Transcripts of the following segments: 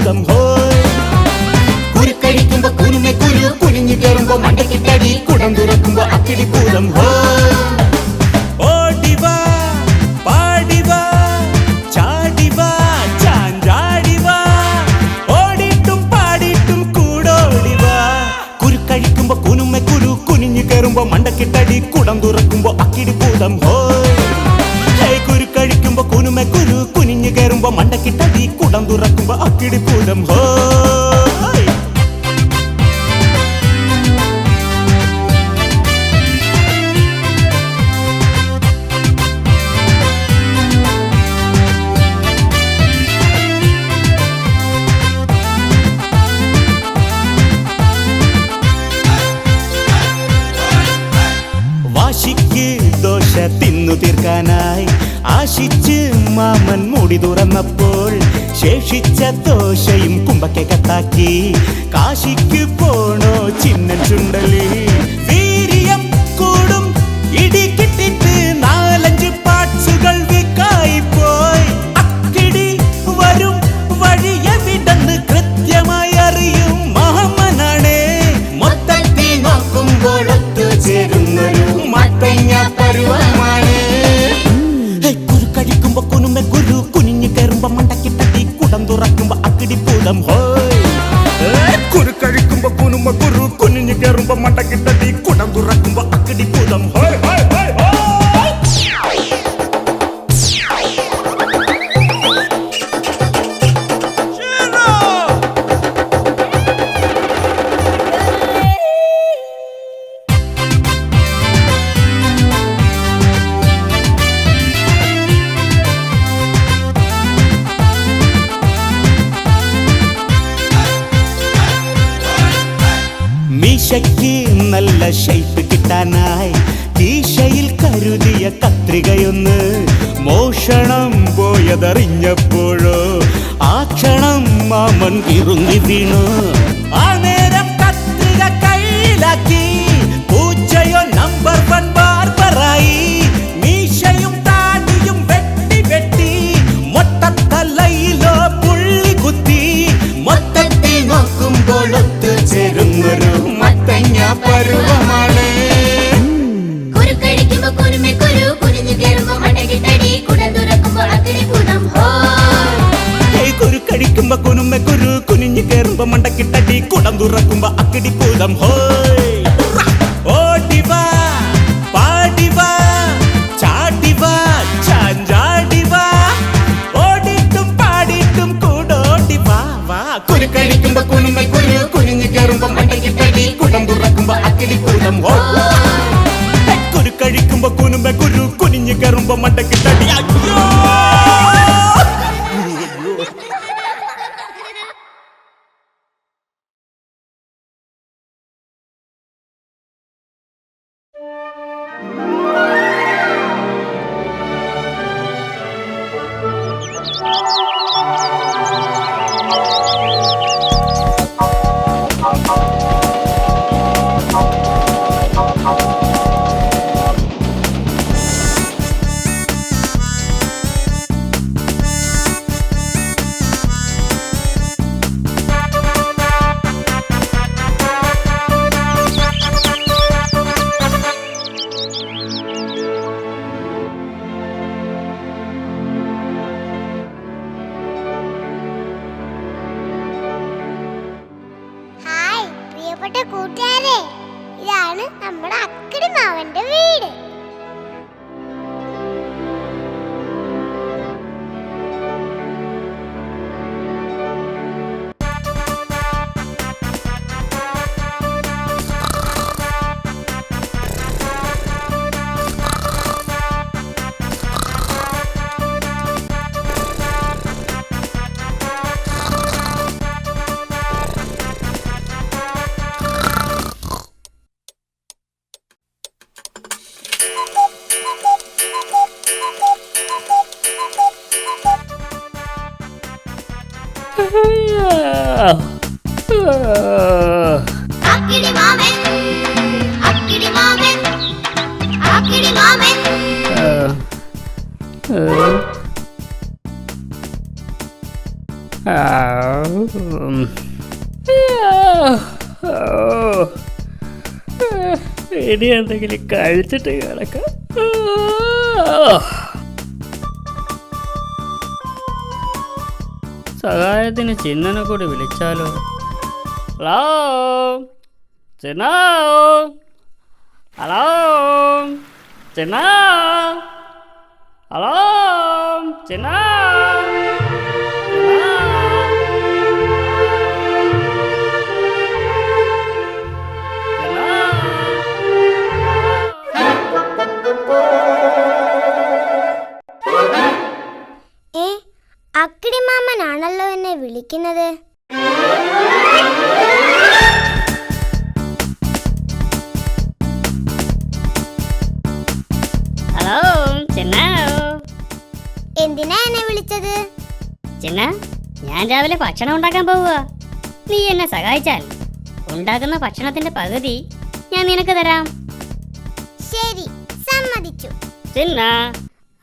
ഭൂതം ഹോയ്. കുരുക്കഴിക്കുമ്പോ കുനുമെ കുരു കുനിഞ്ഞു കയറുമ്പോ മണ്ടക്കിട്ടടി കുടം തുറക്കുമ്പോ അക്കിടി ഭൂതം ഹോയ്. ഓടിവാ പാടിവാ ചാടിവാ ചാഞ്ചാടിവാ ഓടിട്ടും പാടിട്ടും കൂടോടിവാ. കുരുക്കഴിക്കുമ്പോ കുനുമെ കുരു കുനിഞ്ഞു കയറുമ്പോ മണ്ടക്കിട്ടടി കുടം തുറക്കുമ്പോ അക്കിടി ഭൂതം ഹോയ്. കുരുക്കഴിക്കുമ്പോ കുനുമെ കുരു കുനിഞ്ഞു കയറുമ്പോ മണ്ടക്കിട്ടടി കുടം തുറക്കുമ്പോ അക്കിടി ഭൂതം ഹോയ്. വാശിക്ക് ദോശ തിന്നു തീർക്കാനായി ആശിച്ച് മാമൻ മൂടി തുറന്നപ്പോൾ ശേഷിച്ച ദോശയും കുമ്പക്കെ കത്താക്കി കാശിക്ക് പോണോ ചിന്നൻ ചുണ്ടലി. വീര്യം കൂടും ഇടി കിട്ടിട്ട് 4-5 പാർട്സുകൾ വീക്കായി പോയി. അക്കിടി വരും വഴി എവിടെന്ന് കൃത്യമായി അറിയും മഹമ്മനാണേ. മൊത്തത്തിൽ നോക്കുമ്പോൾ ഒത്തുചേരുന്നൊരു മത്തങ്ങ പരുവമാണ്. കുരുക്കഴിക്കുമ്പോ കുനുമെ കുരു കുനിഞ്ഞു കയറുമ്പോ മണ്ടക്കിട്ടടി കുടം തുറക്കുമ്പോ അക്കിടി ഭൂതം ഹോയ്. കുരുക്കഴിക്കുമ്പോ കുനുമെ കുരു കുനിഞ്ഞു കയറുമ്പോ മണ്ടക്കിട്ടടി കുടം തുറക്കുമ്പോ അക്കിടി ഭൂതം ഹോയ് ഹോയ് ഹോയ് ഹോയ്. മീശയ്ക്ക് നല്ല ഷേപ്പ് കിട്ടാനായി കീശയിൽ കരുതിയ കത്രികയൊന്ന് മോഷണം പോയതറിഞ്ഞപ്പോഴോ ആ ക്ഷണം മാമൻ ഇറുങ്ങി വീണു. ആ നേരം കത്രിക കയ്യിലാക്കി പൂച്ചയോ നമ്പർ 1 ബാർബറായി. മീശയും താടിയും വെട്ടി വെട്ടി മൊട്ടത്തലയിലോ പുള്ളി കുത്തി. മൊത്തത്തിൽ നോക്കുമ്പോൾ ഒത്തുചേരുന്നൊരു മത്തങ്ങ പരുവമാണ്. കുരുക്കഴിക്കുമ്പോ കുനുമെ കുരു കുനിഞ്ഞു കയറുമ്പോ മണ്ടക്കിട്ടടി കുടം തുറക്കുമ്പോ അക്കിടി ഭൂതം ഹോയ്. കുരുക്കഴിക്കുമ്പോ കുനുമെ കുരു കുനിഞ്ഞു കയറുമ്പോ മണ്ടക്കിട്ടടി കുടം തുറക്കുമ്പോ അക്കിടി ഭൂതം ഹോയ്. ഓടിവാ പാടിവാ ചാടിവാ ചാഞ്ചാടിവാ ഓടിട്ടും പാടിട്ടും കൂടോടിവാ വാ. കുരുക്കഴിക്കുമ്പോ കുനുമെ കുരു കുനിഞ്ഞു കയറുമ്പോ മണ്ടക്കിട്ടടി കുടം തുറക്കുമ്പോ അക്കിടി ഭൂതം ഹോയ്. കുരുക്കഴിക്കുമ്പോ കുനുമെ കുരു കുനിഞ്ഞു കയറുമ്പോ മണ്ടക്കിട്ടടി അയ്യോ. കൂട്ടുകാരെ, ഇതാണ് നമ്മുടെ അക്കിടി മാവന്റെ വീട്. അക്കിടി മാമൻ, അക്കിടി മാമൻ, അക്കിടി മാമൻ. ഇനി എന്തെങ്കിലും കഴിച്ചിട്ട് കിടക്കാം. സഹായത്തിന് ചിന്നനെ കൂടി വിളിച്ചാലോ? ഹലോ ചിന്ന, ഹലോ ചിന്ന, ഹലോ ചിന്ന. അക്കിടി മാമനാണല്ലോ എന്നെ വിളിക്കുന്നത്. ഹലോ ചിന്ന. എന്തിനാ എന്നെ വിളിച്ചത്? ചിന്ന, ഞാൻ രാവിലെ ഭക്ഷണം ഉണ്ടാക്കാൻ പോവുക. നീ എന്നെ സഹായിച്ചാൽ ഉണ്ടാക്കുന്ന ഭക്ഷണത്തിന്റെ പകുതി ഞാൻ നിനക്ക് തരാം. ശരി, സമ്മതിച്ചു. ചിന്ന,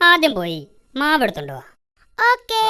ആദ്യം പോയി മാവെടുത്തോണ്ട് വാ. ഓക്കേ.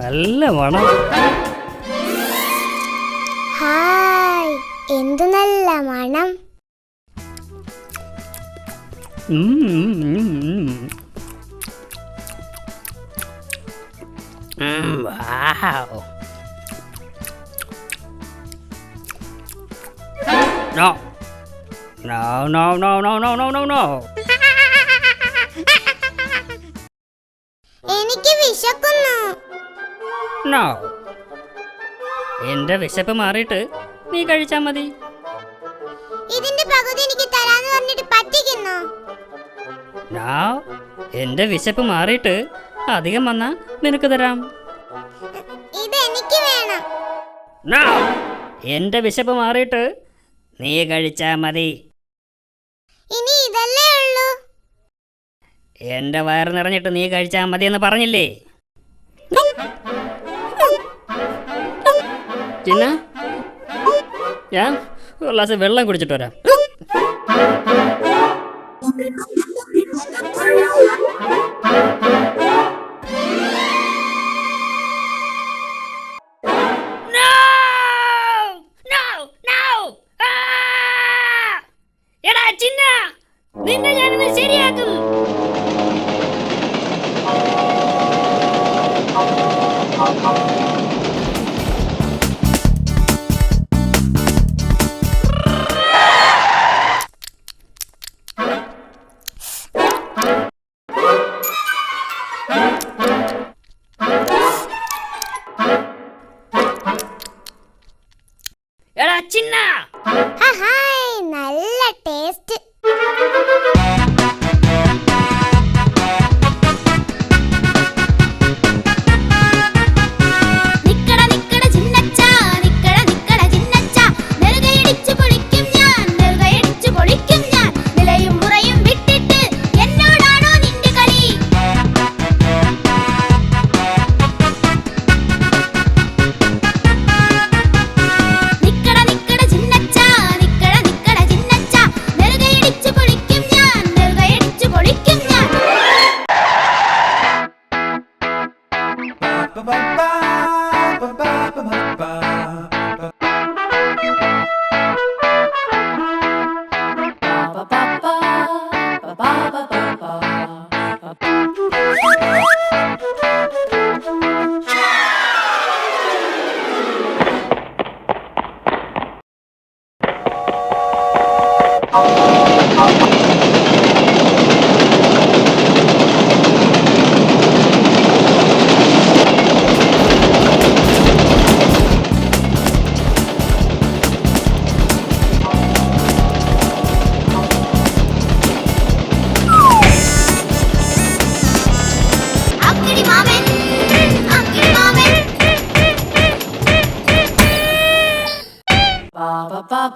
നല്ല മണം. ഹായ്, എന്തു നല്ല മണം. Wow. No. No, no, no, no, no, no, no, no. എനിക്ക് വിശക്കുന്നു. No. എന്റെ വിശപ്പ് മാറിയിട്ട് നീ കഴിച്ചാ മതി. ഇതിന്റെ പകുതി എനിക്ക് തരാന്ന് പറഞ്ഞിട്ട് പറ്റിക്കുന്നു. No. എന്റെ വിശപ്പ് മാറിയിട്ട് അധികം വന്നാ നിനക്ക് തരാം. ഇതെനിക്ക് വേണം. No. എന്റെ വിശപ്പ് മാറിയിട്ട് നീ കഴിച്ചാ മതി. ഇനി ഇതല്ലേ ഉള്ളൂ. എന്റെ വയറ് നിറഞ്ഞിട്ട് നീ കഴിച്ചാ മതി എന്ന് പറഞ്ഞില്ലേ? ചിന്ന, ഞാൻ ഒരു ഗ്ലാസ് വെള്ളം കുടിച്ചിട്ട് വരാം. എടാ ചിന്ന, നിന്നെ ഞാനിന്ന് ശരിയാക്കും. എടാ ചിന്ന, ഹായ്, നല്ല ടേസ്റ്റ്. നിക്കട നിക്കട ചിന്നച്ച, നിക്കട നിക്കട ചിന്നച്ച, നെറുകയടിച്ചു പൊളിക്കും ഞാൻ, നെറുകയടിച്ചു പൊളിക്കും ഞാൻ. നിലയും മുറയും വിട്ടിട്ട് എന്നോടാണോ നിന്റെ കളി? നിക്കട നിക്കട ചിന്നച്ച, നിക്കട നിക്കട ചിന്നച്ച, നെറുകയടിച്ചു പൊളിക്കും ഞാൻ, നെറുകയടിച്ചു പൊളിക്കും ഞാൻ. pa